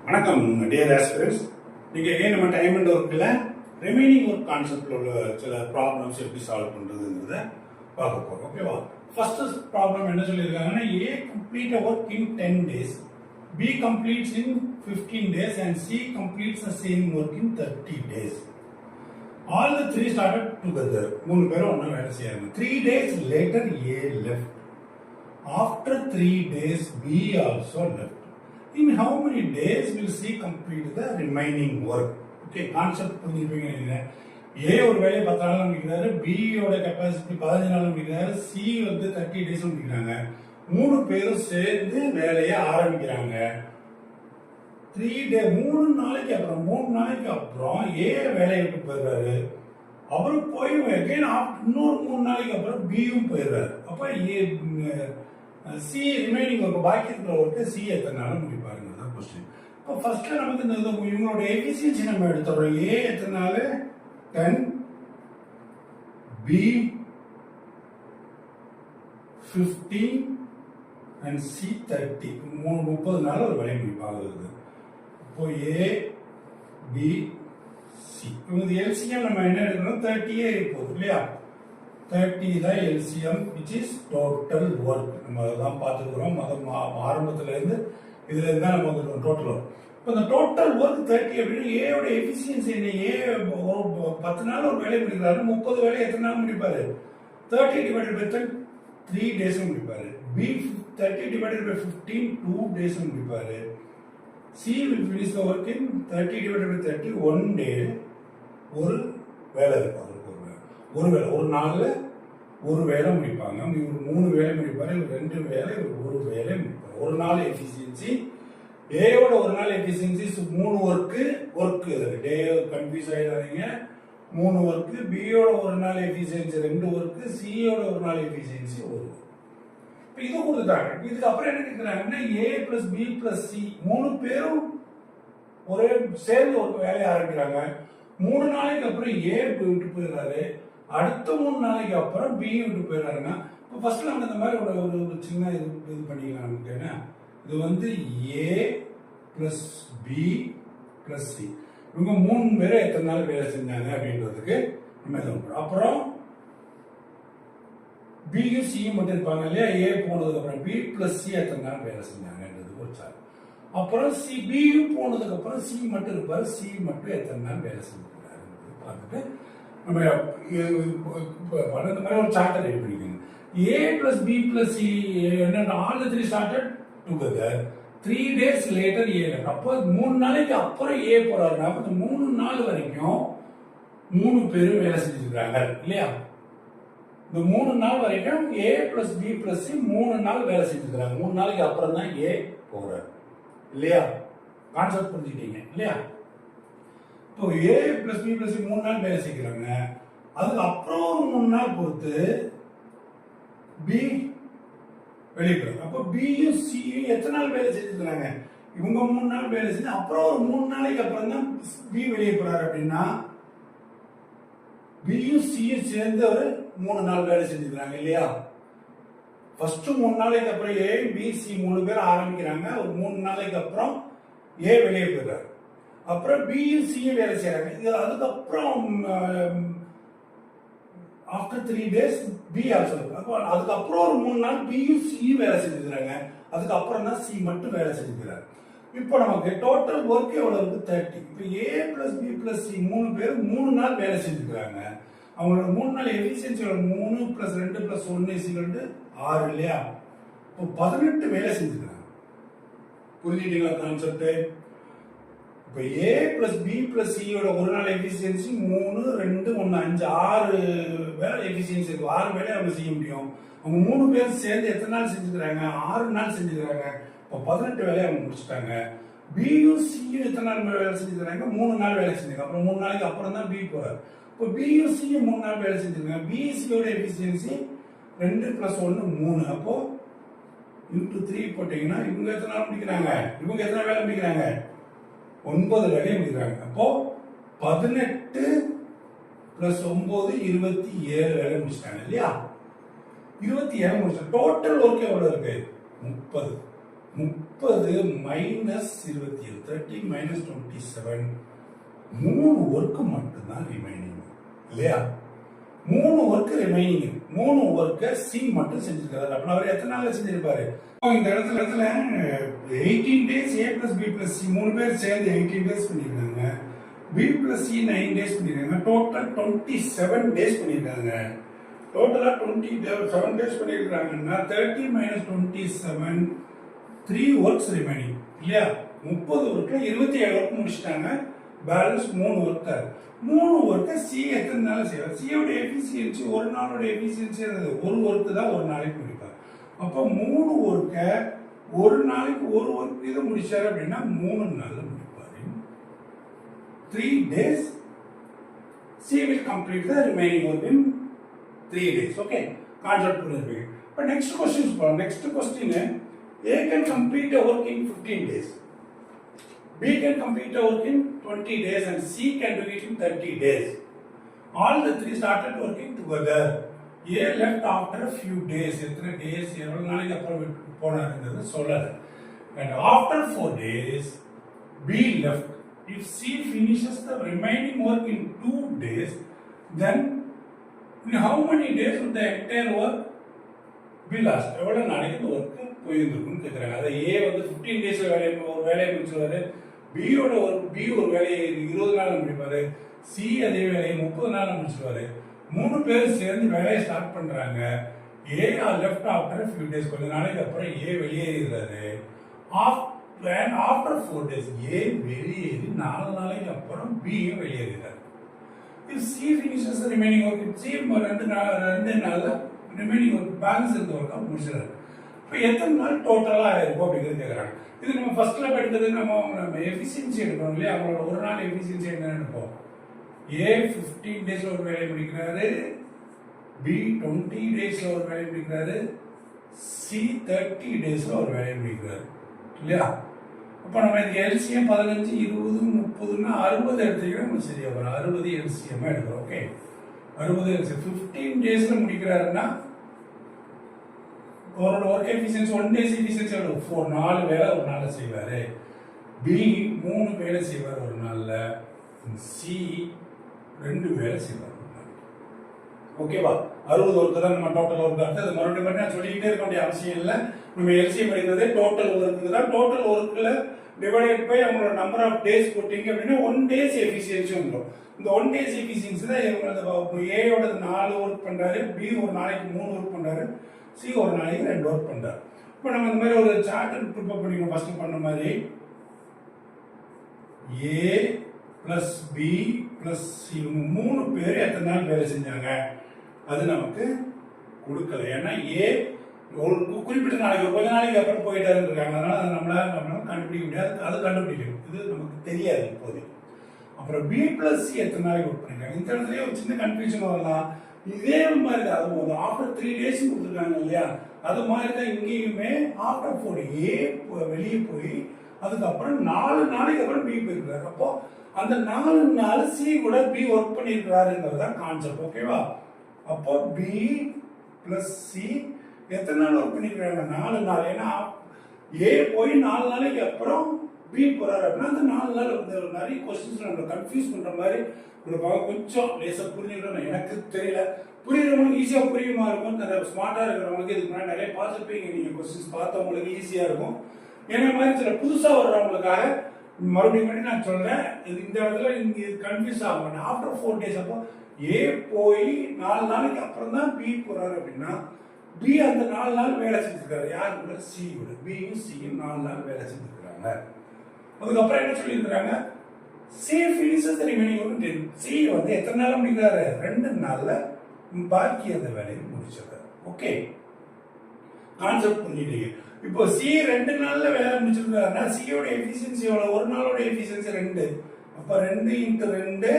வணக்கம் டியர் ஆஸ்பிரன்ட்ஸ். நீங்க ஏன் நம்ம டைம் அண்ட் ஒர்க்கில் ரிமைனிங் ஒர்க் கான்செப்டில் உள்ள சில ப்ராப்ளம்ஸ் எப்படி சால்வ் பண்ணுறதுங்கிறத பார்க்க போகிறோம். ஓகேவா? ஃபர்ஸ்ட் ப்ராப்ளம் என்ன சொல்லியிருக்காங்கன்னா, A complete a work in 10 days, B completes in 15 days and C completes the same work in 30 days. All the three started together. 3 பேரும் ஒன்றா வேலை செய்யறாங்க. 3 days later A left. After 3 days B also left. In how many days will C complete the remaining work? Okay, concept புரிஞ்சுப்பீங்க நினைக்கிறேன். A ஒரு வேலையை 10 நாள் முடிக்கிறாரு, B யோட கெப்பாசிட்டி 15 நாள் முடிக்கிறாரு, C வந்து 30 days முடிக்கிறாங்க. 3 பேரும் சேர்ந்து வேலையை ஆரம்பிக்கிறாங்க. 3 நாளைக்கு அப்புறம் A வேலையை விட்டு போயிடுறாரு. அவரு போய் இன்னொரு 3 நாளைக்கு அப்புறம் பியும் போயிடுறாரு. அப்ப சி ரிமைனிங் ஒர்க், பாக்கி இருக்கிற ஒர்க்கு சி எத்தனை நாள் முடிப்பாருங்கிறது கொஸ்டின். இப்போ ஃபர்ஸ்ட்ல நமக்கு இந்த இவங்களோட எஃபிஷியன்சி நம்ம எடுத்துறோம். ஏ எத்தனை நாள்? 10, பி 15 and சி 30. 30 நாள் ஒரு வேலை முடிப்பாங்க. இப்போ ஏ பி சி இவங்க எல்சிஎம் நம்ம என்ன எடுக்கணும்? 30 போகுது இல்லையா? 30 தான் LCM, which is total work. நம்ம அதான் பார்த்துக்கிறோம் ஆரம்பத்துல இருந்து. இதுல இருந்தா நம்ம டோட்டல் ஒர்க். இப்போ இந்த டோட்டல் ஒர்க் 30 அப்படின்னு ஏயோட எஃபிஷியன்சி என்ன? ஏ 10 நாள் ஒரு வேலை முடிக்கிறாரு, 30 வேலை எத்தனை நாள் முடிப்பாரு? 30 divided by 10 3 days முடிப்பாரு. பி 30 divided by 15 2 days முடிப்பாரு. C will finish the work in 30 divided by 30 1 day. ஒரு வேலை இருக்கும். ஒரு நாள்ல ஒரு வேலை முடிப்பாங்க. இவர் 3 வேலை முடிப்பாரு, இவர் 2 வேலை, இவர் ஒரு வேலை முடிப்பாரு. ஒரு நாள் எஃபிஷியன்சி ஏயோட ஒரு நாள் எஃபிஷியன்சி 3 ஒர்க்கு டே கன்ஃபியூஸ் ஆயிடாதீங்க. 3 ஒர்க்கு, பியோட ஒரு நாள் எஃபிஷியன்சி 2 ஒர்க்கு, சியோட ஒரு நாள் எஃபிஷியன்சி 1. இப்போ இது கொடுத்துட்டாங்க. இதுக்கு அப்புறம் என்ன கேட்கிறாங்கன்னா, ஏ பிளஸ் பி பிளஸ் சி 3 பேரும் ஒரே சேர்ந்து ஒரு வேலையை ஆரம்பிக்கிறாங்க. 3 நாளைக்கு அப்புறம் ஏ விட்டு போயிடுறாரு, அடுத்த 3 நாளைக்கு அப்புறம் பி விட்டு போயிடுறாருன்னா, இப்போ ஃபர்ஸ்ட் நம்ம இந்த மாதிரி ஒரு சின்ன இது பண்ணிக்கலாம். இது வந்து ஏ பிளஸ் பி பிளஸ் சி இவங்க 3 பேரும் எத்தனை நாள் வேலை செஞ்சாங்க அப்படின்றதுக்கு நம்ம இது பண்ணுறோம். அப்புறம் பியும் சியும் மட்டும் இருப்பாங்க இல்லையா? ஏ போனதுக்கு அப்புறம் பி பிளஸ் சி எத்தனை நாள் வேலை செஞ்சாங்கன்றது ஒரு சார். அப்புறம் சி பியும் போனதுக்கு அப்புறம் சி மட்டும் இருப்பாரு, சி மட்டும் எத்தனை நாள் வேலை செஞ்சிருக்காரு பார்த்துட்டு நம்ம மாதிரி ஒரு சார்ட்டை ரெடி பண்ணிக்கணும். A plus B plus C என்ன, all the 3 started together. 3 days later ஏ. அப்போ 3 நாளைக்கு அப்புறம் ஏ போறாருன்னா 3 நாள் வரைக்கும் 3 பேரும் வேலை செஞ்சிருக்காங்க இல்லையா? இந்த 3 நாள் வரைக்கும் ஏ பிளஸ் பி பிளஸ் சி 3 நாள் வேலை செஞ்சிருக்காங்க. 3 நாளைக்கு அப்புறம் தான் ஏ போறாரு இல்லையா? கான்செப்ட் புரிஞ்சுட்டீங்க இல்லையா? இப்போ ஏ பிளஸ் பி பிளஸ் 3 நாள் வேலை செய்கிறாங்க. அதுக்கு அப்புறம் 3 நாள் பொறுத்து பி வெளியே போறாங்க. அப்போ பியும் சியும் எத்தனை நாள் வேலை செஞ்சுக்கிறாங்க? இவங்க 3 நாள் வேலை செஞ்சு அப்புறம் ஒரு 3 நாளைக்கு அப்புறம் தான் பி வெளியே போறாரு. அப்படின்னா பியும் சியும் சேர்ந்து ஒரு 3 நாள் வேலை செஞ்சுக்கிறாங்க இல்லையா? ஃபர்ஸ்ட் 3 நாளைக்கு அப்புறம் ஏ பி சி 3 பேர் ஆரம்பிக்கிறாங்க. ஒரு 3 நாளைக்கு அப்புறம் ஏ வெளியே போயிடுறாரு. அப்புறம் பியும் சியும் வேலை செய்யறாங்க. இது அதுக்கப்புறம் ஆஃப்டர் 3 days பி ஆல்சோ. அப்போ அதுக்கப்புறம் ஒரு 3 நாள் பியும் சியும் வேலை செஞ்சுக்கிறாங்க. அதுக்கப்புறம் தான் சி மட்டும் வேலை செஞ்சுக்கிறாரு. இப்போ நமக்கு டோட்டல் ஒர்க் எவ்வளவு இருக்கு? 30. இப்போ ஏ பிளஸ் பி பிளஸ் சி 3 பேர் 3 நாள் வேலை செஞ்சுக்கிறாங்க. அவங்களோட 3 நாள் எஃபிஷியன்சி 3 பிளஸ் 2 பிளஸ் 1 6 இல்லையா? இப்போ 18 வேலை செஞ்சுக்கிறாங்க. புரிஞ்சுட்டீங்களா கான்செப்ட்? இப்போ ஏ பிளஸ் பி பிளஸ் சியோட ஒரு நாள் எஃபிஷியன்சி 3 2 1 5 6 வேலை எஃபிஷியன்சி இருக்கு. 6 வேலை அவங்க செய்ய முடியும். அவங்க 3 பேர் சேர்ந்து எத்தனை நாள் செஞ்சுக்கிறாங்க? 6 நாள் செஞ்சுக்கிறாங்க. இப்போ 18 வேலையை அவங்க முடிச்சுட்டாங்க. பியும் சியும் எத்தனை நாள் வேலை செஞ்சுக்கிறாங்க? 3 நாள் வேலை செஞ்சுருக்காங்க. அப்புறம் 3 நாளைக்கு அப்புறம் தான் பி போறாரு. இப்போ பியும் சியும் 3 நாள் வேலை செஞ்சுருக்காங்க. பிசியோட எஃபிஷியன்சி 2 பிளஸ் 1 3. அப்போ இன்டு 3 போட்டீங்கன்னா இவங்க எத்தனை நாள் முடிக்கிறாங்க? இவங்க எத்தனை வேலை முடிக்கிறாங்க? 9 வேலையை முடிக்கிறாங்க. அப்போ 18 பிளஸ் 9 27 வேலை முடிச்சிட்டாங்க இல்லையா? 27 முடிச்சாங்க. டோட்டல் ஒர்க் எவ்வளவு இருக்கு? 30. 30 மைனஸ் 27 30 மைனஸ் 27 3 ஒர்க்கு மட்டும்தான் ரிமைனிங் இல்லையா? 3 ஒர்க்கு ரிமைனிங். 3 ஒர்க்கை சி மட்டும் செஞ்சிருக்காரு. அப்ப அவர் எத்தனை நாள் செஞ்சிருப்பாரு? இந்த இடத்துல 18 days A plus B plus C 3 பேர் சேர்ந்து 18 டேஸ் பண்ணிருக்காங்க. B plus C 9 டேஸ் பண்ணிருக்காங்க. டோட்டல் 27 டேஸ் பண்ணிருக்காங்க. டோட்டலா 27 டேஸ் பண்ணிருக்காங்கன்னா 30 மைனஸ் 27 3 ஒர்க்ஸ் ரிமைனிங் இல்லையா? 30 ஒர்க்ல 27 ஒர்க் முடிச்சிட்டாங்க. Balance 3 work. 3 ஒர்க்கை சி எத்தனை நாள் செய்வார்? சியோட எஃபிசியன்சி ஒரு நாளோட எஃபிசியன்சி ஒரு ஒர்க்கு தான் ஒரு நாளைக்கு முடிப்பார். அப்போ 3 ஒர்க்கை ஒரு நாளைக்கு ஒரு ஒர்க் இதை முடிச்சாரு அப்படின்னா 3 நாள்ல முடிப்பாரு. 3 days C will complete the remaining work in 3 days. Okay, concept புரியுது. But next question A can complete a work in 15 days. B can complete a work in 20 days and C can do it in 30 days. All the three started working together. A left after a few days. எத்தனை days எவ்வளவு நாளைக்கு அப்புறம் போனாருங்கிறது சொல்லல. And after 4 days B left. If C finishes the remaining work in 2 days, then in how many days would the entire work be lost? எவ்வளவு நாளைக்கு work போயிருந்துருக்குன்னு கேட்குறாங்க. அதை A வந்து 15 டேஸ்ல வேலையை முடிச்சுவாரு. பியோட ஒர்க் B ஒரு வேலையை 20 நாள் முடிப்பாரு. C அதே வேலையை 30 நாள் முடிச்சுவாரு. 3 பேர் சேர்ந்து வேலையை ஸ்டார்ட் பண்றாங்க. A left after a few days. கொஞ்ச நாளைக்கு அப்புறம் A வெளியேறாரு. After 4 days A வெளியேறி 4 நாளைக்கு அப்புறம் B வெளியேறாரு. If C finishes the remaining work, C ரெண்டு நாள்ல remaining work பேலன்ஸ் இருந்த ஒர்க்கா முடிச்சிடறாரு. இப்போ எத்தனை நாள் டோட்டலா ஆயிருக்கும் அப்படிங்கிறது கேட்குறாங்க. இது நம்ம ஃபர்ஸ்ட்ல படித்தது நம்ம எஃபிஷியன்சி எடுக்கணும் இல்லையா? அவங்களோட ஒரு நாள் எஃபிஷியன்சி என்னன்னு எடுப்போம். A 15 டேஸ்ல ஒரு வேலையை முடிக்கிறாரு. B 20 டேஸ்ல ஒரு வேலையை முடிக்கிறாரு. C 30 டேஸ்ல ஒரு வேலையை முடிக்கிறாரு இல்லையா? அப்போ நம்ம இந்த எல்சிஎம் 15 20 30ன்னா 60 எடுத்துக்கிட்டா நம்ம சரியா வரும். 60 எல்சிஎம் எடுக்கிறோம். ஓகே, 60 எல்சிஎம் 15 டேஸ்ல முடிக்கிறாருன்னா அவரோட ஒர்க் எஃபிஷியன்சி 1 டேஸ் எஃபிஷியன்சி எவ்வளவு? 4 வேலை ஒரு நாள்ல செய்வாரு. B 3 வேலை செய்வார் ஒரு நாள்ல. C 2 வேலை செய்வார். ஓகேவா? 60 ஒர்க்கு தான் நம்ம டோட்டல் ஒர்க். அது மறுபடியும் நான் சொல்லிக்கிட்டே இருக்க வேண்டிய அவசியம் இல்லை. நம்ம எல்சிஎம் எடுக்கிறதே டோட்டல் ஒர்க்கு தான். டோட்டல் ஒர்க்கில் டிவைடட் பை அவங்களோட நம்பர் ஆஃப் டேஸ் போட்டிங்க அப்படின்னா 1 டேஸ் எஃபிஷியன்சி வந்துடும். இந்த 1 டேஸ் எஃபிஷியன்சி தான் இவங்களோட ஏயோட 4 ஒர்க் பண்ணுறாரு. B ஒரு நாளைக்கு 3 ஒர்க் பண்ணுறாரு. C ஒரு நாளைக்கு 2 ஒர்க் பண்ணுறாரு. இப்போ நம்ம இந்த மாதிரி ஒரு சார்ட் ப்ரிப்பேர் பண்ணிக்கணும். ஃபர்ஸ்ட் பண்ண மாதிரி A plus B plus C 3 பேர் எத்தனை நாள் வேலை செஞ்சாங்க அது நமக்கு கொடுக்கல. ஏன்னா A ஒரு குறிப்பிட்ட நாளைக்கு கொஞ்ச நாளைக்கு அப்புறம் போயிட்டாருன்னு இருக்காங்க. அதனால நம்மளால கண்டுபிடிக்க முடியாது. அது கண்டுபிடிக்கணும். இது நமக்கு தெரியாது இப்போதைக்கு. அப்புறம் B plus C எத்தனை நாளைக்கு ஒர்க் பண்ணிருக்காங்க. இந்த இடத்துலயே ஒரு சின்ன கன்ஃபியூஷன் வரலாம். இதே மாதிரி தான் அதுவும் ஆஃப்டர் 3 டேஸ் கொடுத்துருக்காங்க இல்லையா? அது மாதிரி தான் இங்கேயுமே ஆஃப்டர் 4 A வெளியே போய் அதுக்கப்புறம் 4 நாளைக்கு அப்புறம் B போயிருக்காரு. அப்போ அந்த 4 நாள் C கூட B ஒர்க் பண்ணியிருக்கிறாருங்கிறது தான் கான்செப்ட். ஓகேவா? அப்போ B plus C எத்தனை நாள் ஒர்க் பண்ணிருக்காங்க? 4 நாள். ஏன்னா A போய் 4 நாளைக்கு அப்புறம் B போறாரு அப்படின்னா அந்த 4 நாள் நிறைய கொஸ்டின்ஸ் நம்மளை கன்ஃபியூஸ் பண்ற மாதிரி கொஞ்சம் லேசா புரிஞ்சுக்கணும். எனக்கு தெரியல, புரியுறவங்களுக்கு ஈஸியா புரியுமா இருக்கும். ஸ்மார்ட்டா இருக்கிறவங்களுக்கு இதுக்கு முன்னாடி நிறைய பார்த்துருப்பீங்க. நீங்க கொஸ்டின்ஸ் பார்த்தவங்களுக்கு ஈஸியா இருக்கும். என்ன மாதிரி சில புதுசா வர்றவங்களுக்காக மறுபடியும் நான் சொல்றேன். இந்த இடத்துல நீங்க கன்ஃபியூஸ் ஆக மாட்டேன். ஆஃப்டர் 4 டேஸ் அப்போ A போய் 4 நாளைக்கு அப்புறம் தான் B போறாரு அப்படின்னா B அந்த 4 நாள் வேலை செஞ்சிருக்காரு. யாரு கூட? C கூட. Bயும் Cயும் 4 நாள் வேலை செஞ்சிருக்காங்க. அதுக்கப்புறம் என்ன சொல்லியிருக்கிறாங்க? C finishes the remaining work in 10. C வந்து எத்தனை நாள் முடிக்கிறாரு? 2 நாள்ல பாக்கி அந்த வேலையை முடிச்சிருக்காரு. ஓகே, கான்செப்ட் புரிஞ்சுட்டீங்க. இப்போ C 2 நாள்ல வேலை முடிச்சிருக்காருன்னா C யோட எஃபிஷியன்சி எவ்வளவு? ஒரு நாளோட எஃபிஷியன்சி 2. அப்ப 2 × 2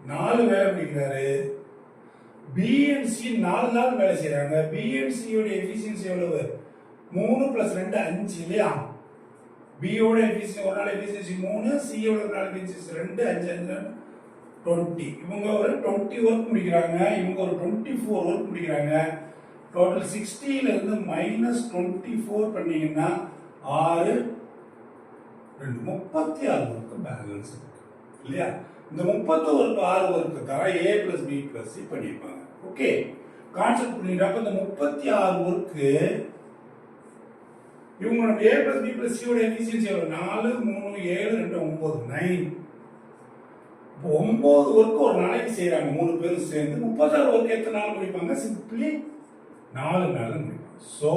4 வேலை முடிக்கிறாரு. B and C 4 நாள் வேலை செய்யறாங்க. B and C யோட எஃபிஷியன்சி எவ்வளவு? 3 + 2 5 இல்லையா? B யோட எஃபிஷியன்சி ஒரு நாள் எஃபிஷியன்சி 3, C யோட ஒரு நாள் எஃபிஷியன்சி 2, 5 5 20. இவங்க ஒரு 20 ஒர்க் முடிக்கிறாங்க. இவங்க ஒரு 24 ஒர்க் முடிக்கிறாங்க. டோட்டல் 60 ல இருந்து -24 பண்ணீங்கன்னா 6 2 36 ஒர்க்கு பேலன்ஸ் இருக்கு இல்லையா? இந்த 36 ஒர்க்குக்காக A plus B plus C பண்ணியிருப்பாங்க. ஓகே, கான்செப்ட் புரியுறப்ப இந்த 36 ஒர்க்கு இவங்களோட A plus B plus C ஓட எஃபிஷியன்சி எவ்வளவு? 4 3 7 2 9 9. இப்போ 9 ஒர்க் ஒரு நாளைக்கு செய்யறாங்க 3 பேரும் சேர்ந்து. 36 ஒர்க் எத்தனை நாள் முடிப்பாங்க? சிம்பிளி 4 நாள் முடிப்பாங்க. So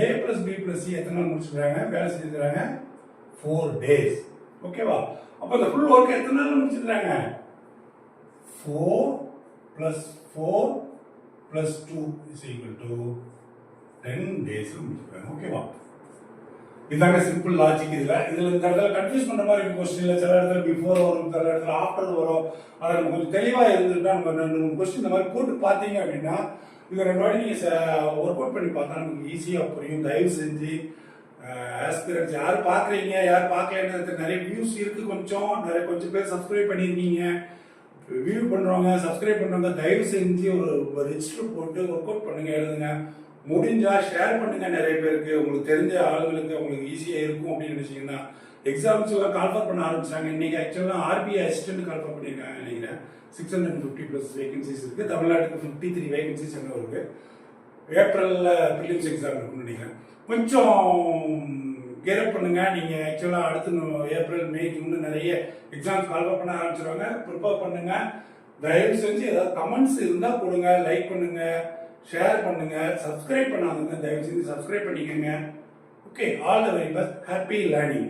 A plus B plus C எத்தனை நாள் முடிச்சிடுறாங்க? வேலை செஞ்சுறாங்க 4 days. ஓகேவா? அப்ப இந்த ஃபுல் ஒர்க் எத்தனை நாள் முடிச்சிடுறாங்க? 4 plus 4 plus 2 is equal to 10 days முடிச்சிடுறாங்க. ஓகேவா? இதாங்க சிம்பிள் லாஜிக். இதுல இந்த இடத்துல கன்ஃபியூஸ் பண்ற மாதிரி கொஸ்டின்ல சில இடத்துல பிஃபோர் வரும், சில இடத்துல ஆஃப்டர் வரும். அதை நம்ம கொஞ்சம் தெளிவா இருந்துட்டா நம்ம கொஸ்டின் இந்த மாதிரி போட்டு பார்த்தீங்க அப்படின்னா இது 2 வாட்டி நீங்க ஒர்க் அவுட் பண்ணி பார்த்தா நமக்கு ஈஸியா புரியும். தயவு செஞ்சு ஆஸ்பிரன்ஸ் யார் பார்க்குறீங்க யார் பார்க்கலன்னு நிறைய வியூஸ் இருக்கு, கொஞ்சம் பேர் சப்ஸ்கிரைப் பண்ணியிருக்கீங்க. வியூ பண்றவங்க சப்ஸ்கிரைப் பண்றவங்க தயவு செஞ்சு ஒரு ரெஜிஸ்டர் போட்டு ஒர்க் அவுட் பண்ணுங்க, எழுதுங்க. முடிஞ்சா ஷேர் பண்ணுங்க நிறைய பேருக்கு, உங்களுக்கு தெரிஞ்ச ஆளுங்களுக்கு உங்களுக்கு ஈஸியா இருக்கும் அப்படின்னு நினைச்சீங்கன்னா. எக்ஸாம்ஸ் எல்லாம் கால்ஃபர் பண்ண ஆரம்பிச்சாங்க. இன்னைக்கு ஆக்சுவலா RBI அசிஸ்டன்ட் கால்ஃபர் பண்ணியிருக்காங்க நினைக்கிறேன். 650 பிளஸ் வேகன்சிஸ் இருக்கு. தமிழ்நாட்டுக்கு 53 வேகன்சிஸ் என்ன இருக்கு. ஏப்ரல்ல ப்ரிலிம்ஸ் எக்ஸாம் இருக்குன்னு நினைக்கிறேன். கொஞ்சம் கேரப் பண்ணுங்க. நீங்க ஆக்சுவலா அடுத்து ஏப்ரல் மே ஜூன் நிறைய எக்ஸாம்ஸ் கால்ஃபர் பண்ண ஆரம்பிச்சிருவாங்க. ப்ரிப்பேர் பண்ணுங்க. தயவு செஞ்சு ஏதாவது கமெண்ட்ஸ் இருந்தா கொடுங்க, லைக் பண்ணுங்க, ஷேர் பண்ணுங்க. சப்ஸ்கிரைப் பண்ணாதவங்க தயவு செஞ்சு சப்ஸ்கிரைப் பண்ணிக்கோங்க. Okay, all the very best. Happy learning.